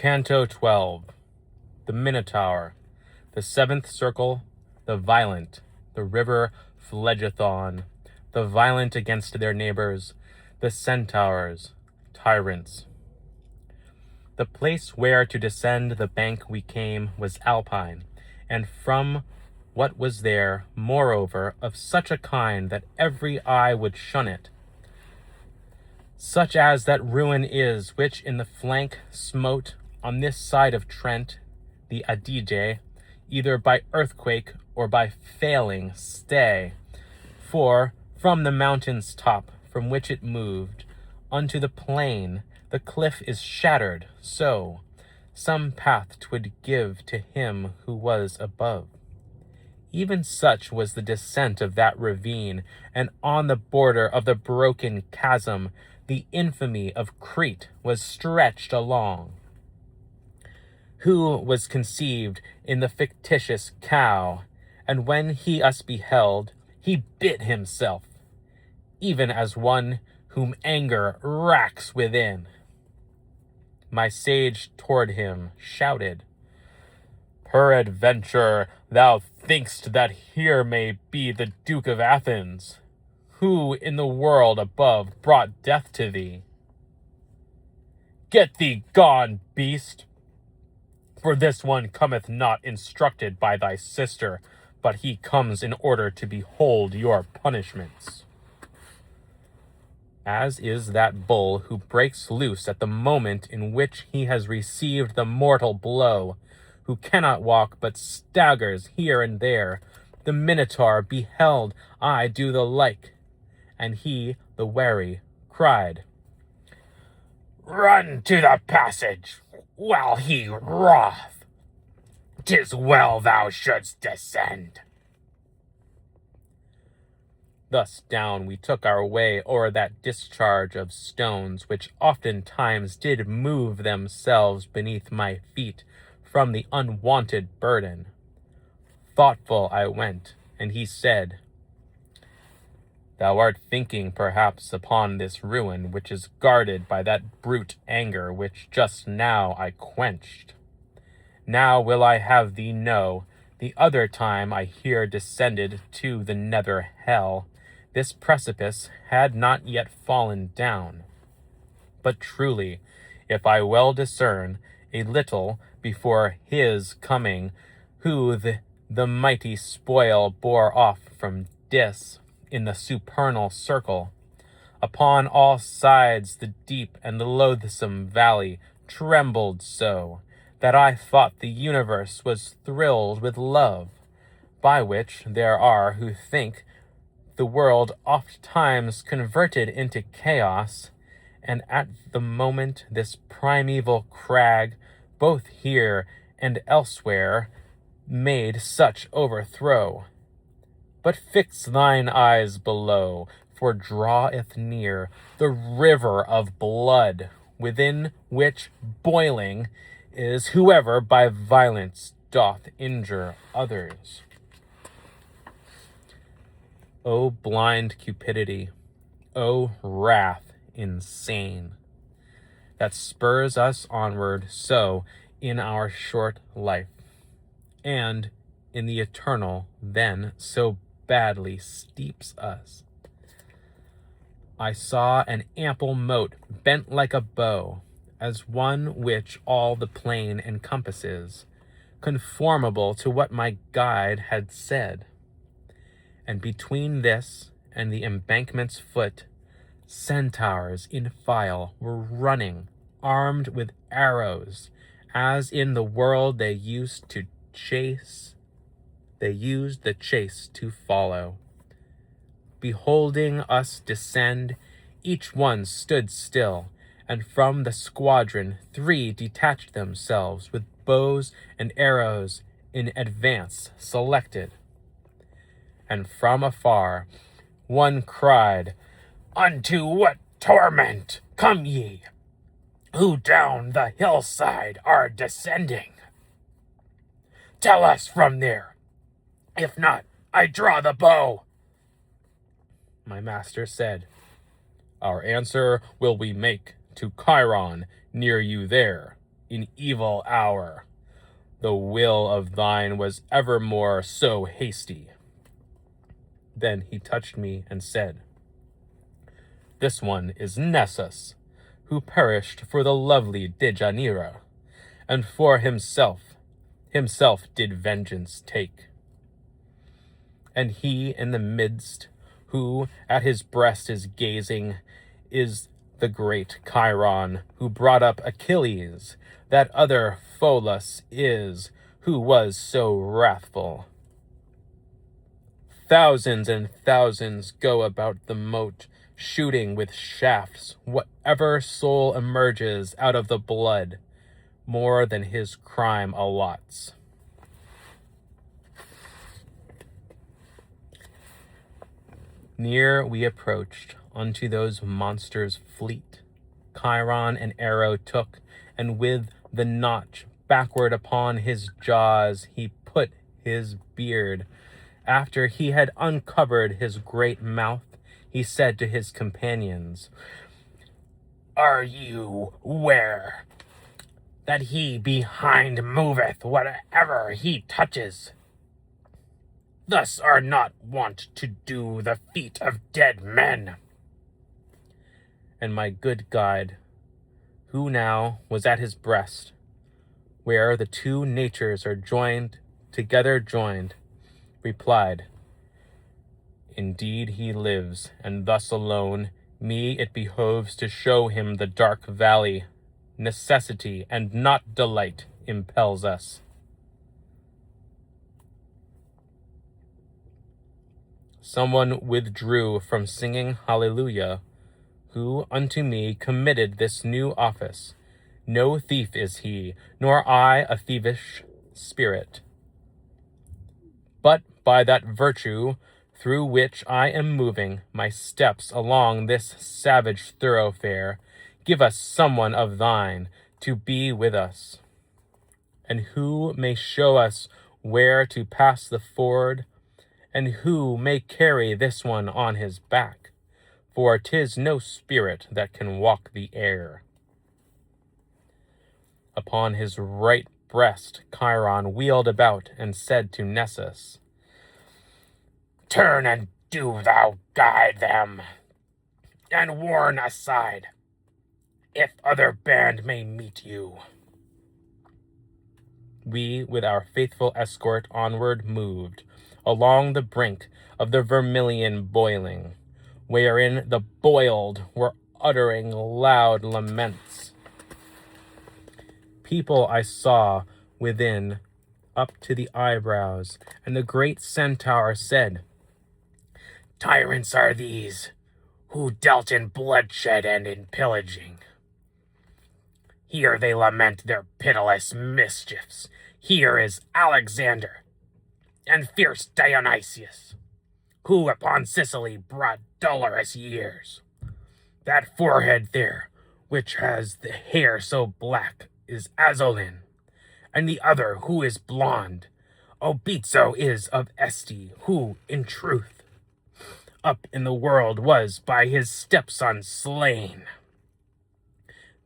Canto XII. The Minotaur, the seventh circle, the violent, the river Phlegethon, the violent against their neighbors, the centaurs, tyrants. The place where to descend the bank we came was alpine, and from what was there, moreover, of such a kind that every eye would shun it, such as that ruin is which in the flank smote on this side of Trent the Adige, either by earthquake or by failing stay. For from the mountain's top, from which it moved, unto the plain, the cliff is shattered, so some path 'twould give to him who was above. Even such was the descent of that ravine, and on the border of the broken chasm the infamy of Crete was stretched along, who was conceived in the fictitious cow, and when he us beheld, he bit himself, even as one whom anger racks within. My sage toward him shouted, "Peradventure thou think'st that here may be the Duke of Athens, who in the world above brought death to thee. Get thee gone, beast! For this one cometh not instructed by thy sister, but he comes in order to behold your punishments." As is that bull who breaks loose at the moment in which he has received the mortal blow, who cannot walk but staggers here and there, the Minotaur beheld I do the like, and he, the wary, cried, "Run to the passage, while he wroth. 'Tis well thou shouldst descend." Thus down we took our way o'er that discharge of stones, which oftentimes did move themselves beneath my feet from the unwonted burden. Thoughtful I went, and he said, "Thou art thinking perhaps upon this ruin which is guarded by that brute anger which just now I quenched. Now will I have thee know, the other time I here descended to the nether hell, this precipice had not yet fallen down. But truly, if I well discern, a little before his coming, who the mighty spoil bore off from Dis in the supernal circle, upon all sides the deep and the loathsome valley trembled so, that I thought the universe was thrilled with love, by which there are who think the world oft times converted into chaos, and at the moment this primeval crag, both here and elsewhere, made such overthrow. But fix thine eyes below, for draweth near the river of blood, within which boiling is whoever by violence doth injure others. O blind cupidity, O wrath insane, that spurs us onward so in our short life, and in the eternal then so badly steeps us. I saw an ample moat bent like a bow, as one which all the plain encompasses, conformable to what my guide had said. And between this and the embankment's foot, centaurs in file were running, armed with arrows, as in the world they used the chase to follow. Beholding us descend, each one stood still, and from the squadron 3 detached themselves with bows and arrows in advance selected. And from afar one cried, "Unto what torment come ye, who down the hillside are descending? Tell us from there, if not, I draw the bow." My master said, "Our answer will we make to Chiron near you there, in evil hour. The will of thine was evermore so hasty. Then he touched me and said, This one is Nessus, who perished for the lovely Dejanira, and for himself did vengeance take. And he in the midst, who at his breast is gazing, is the great Chiron, who brought up Achilles, that other Pholus is, who was so wrathful. Thousands and thousands go about the moat, shooting with shafts whatever soul emerges out of the blood, more than his crime allots. Near we approached unto those monsters fleet. Chiron an arrow took, and with the notch backward upon his jaws he put his beard. After he had uncovered his great mouth, he said to his companions, Are you ware that he behind moveth whatever he touches? Thus are not wont to do the feet of dead men. And my good guide, who now was at his breast, where the two natures are together joined, replied, Indeed he lives, and thus alone me it behoves to show him the dark valley. Necessity and not delight impels us. Someone withdrew from singing Hallelujah, who unto me committed this new office. No thief is he, nor I a thievish spirit. But by that virtue through which I am moving my steps along this savage thoroughfare, give us someone of thine to be with us, and who may show us where to pass the ford, and who may carry this one on his back, for 'tis no spirit that can walk the air. Upon his right breast Chiron wheeled about and said to Nessus, Turn and do thou guide them, and warn aside, if other band may meet you. We with our faithful escort onward moved, along the brink of the vermilion boiling, wherein the boiled were uttering loud laments. People I saw within, up to the eyebrows, and the great centaur said, Tyrants are these, who dealt in bloodshed and in pillaging. Here they lament their pitiless mischiefs. Here is Alexander, and fierce Dionysius, who upon Sicily brought dolorous years. That forehead there, which has the hair so black, is Azolin, and the other, who is blonde, Obitso is of Este, who, in truth, up in the world was by his stepson slain.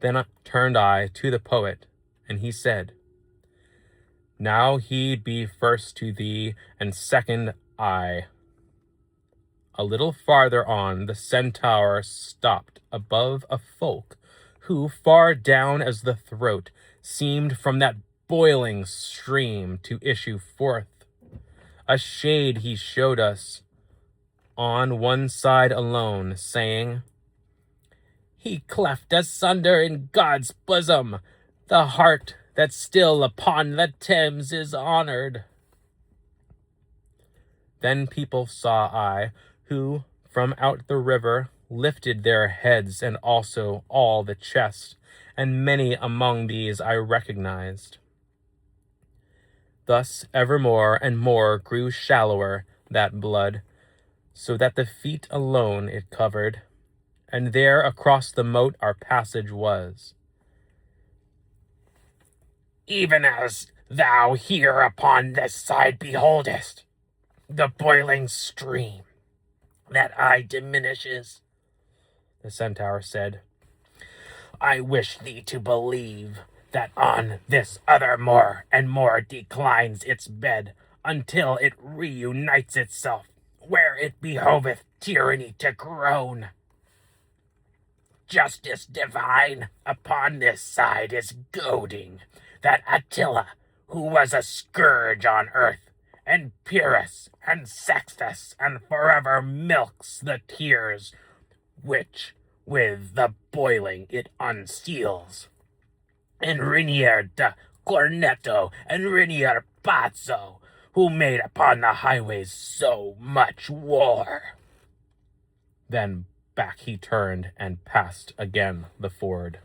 Then turned I to the poet, and he said, Now he be first to thee, and second I. A little farther on, the centaur stopped above a folk, who far down as the throat seemed from that boiling stream to issue forth. A shade he showed us on one side alone, saying, He cleft asunder in God's bosom the heart that still upon the Thames is honored. Then people saw I, who from out the river lifted their heads, and also all the chest, and many among these I recognized. Thus evermore and more grew shallower that blood, so that the feet alone it covered, and there across the moat our passage was. Even as thou here upon this side beholdest, the boiling stream that eye diminishes, the centaur said, I wish thee to believe that on this other more and more declines its bed, until it reunites itself, where it behoveth tyranny to groan. Justice divine upon this side is goading, that Attila, who was a scourge on earth, and Pyrrhus, and Sextus, and forever milks the tears, which with the boiling it unseals. And Rinier da Cornetto, and Rinier Pazzo, who made upon the highways so much war. Then back he turned and passed again the ford.